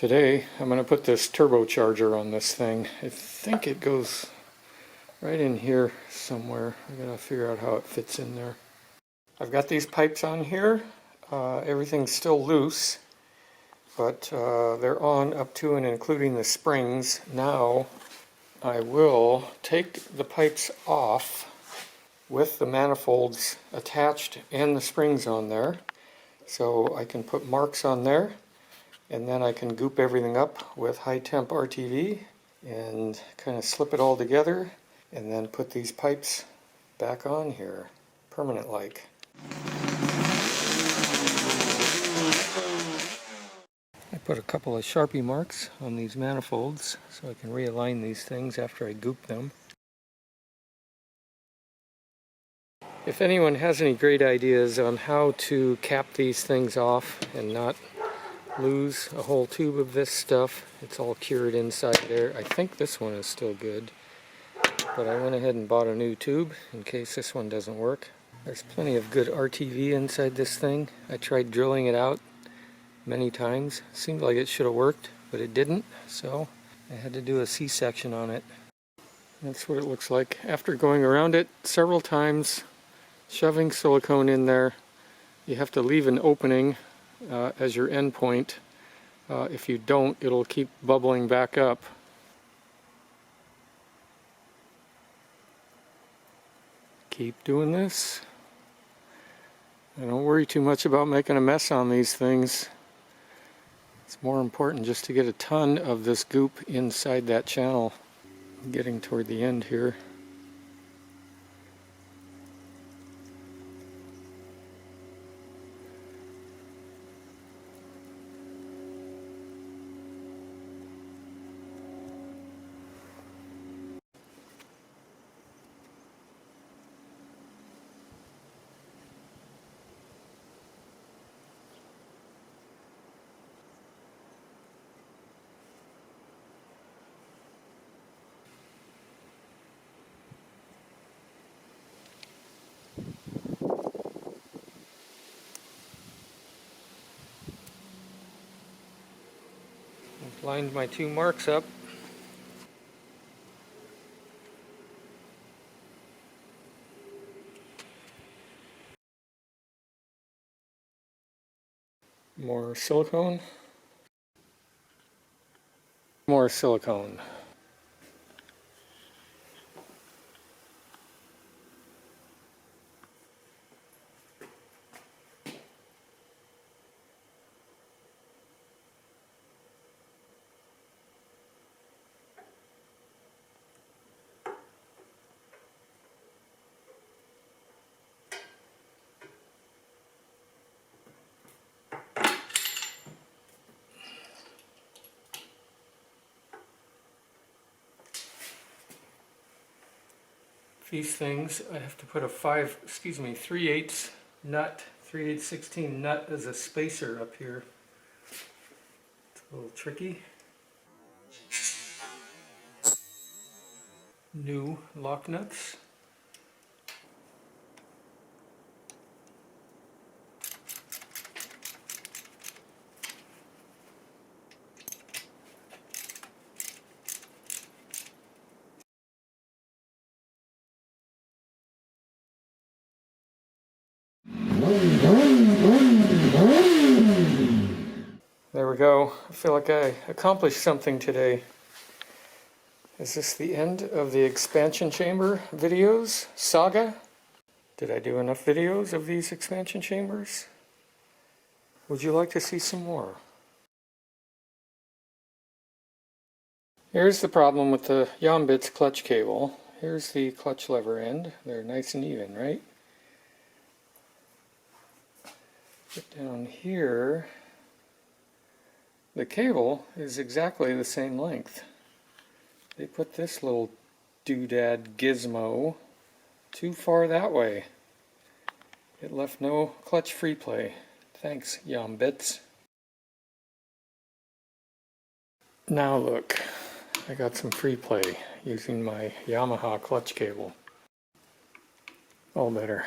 Today I'm going to put this turbocharger on this thing. I think it goes right in here somewhere. I gotta figure out how it fits in there. I've got these pipes on here. Everything's still loose, but they're on up to and including the springs. Now I will take the pipes off with the manifolds attached and the springs on there, so I can put marks on there, and then I can goop everything up with high temp RTV and kind of slip it all together, and then put these pipes back on here, permanent like. I put a couple of Sharpie marks on these manifolds so I can realign these things after I goop them. If anyone has any great ideas on how to cap these things off and not lose a whole tube of this stuff, it's all cured inside there. I think this one is still good, but I went ahead and bought a new tube in case this one doesn't work. There's plenty of good RTV inside this thing. I tried drilling it out many times. Seemed like it should have worked, but it didn't, so I had to do a C-section on it. That's what it looks like after going around it several times, shoving silicone in there. You have to leave an opening as your end point. If you don't, it'll keep bubbling back up. Keep doing this. I don't worry too much about making a mess on these things. It's more important just to get a ton of this goop inside that channel. I'm getting toward the end here. Lined my two marks up. More silicone. More silicone. These things, I have to put a 3/8 nut, 3/8/16 nut as a spacer up here. It's a little tricky. New lock nuts. There we go. I feel like I accomplished something today. Is this the end of the expansion chamber videos saga? Did I do enough videos of these expansion chambers? Would you like to see some more? Here's the problem with the Yombits clutch cable. Here's the clutch lever end. They're nice and even, right? But down here, the cable is exactly the same length. They put this little doodad gizmo too far that way. It left no clutch free play. Thanks, Yombits. Now look, I got some free play using my Yamaha clutch cable. All better.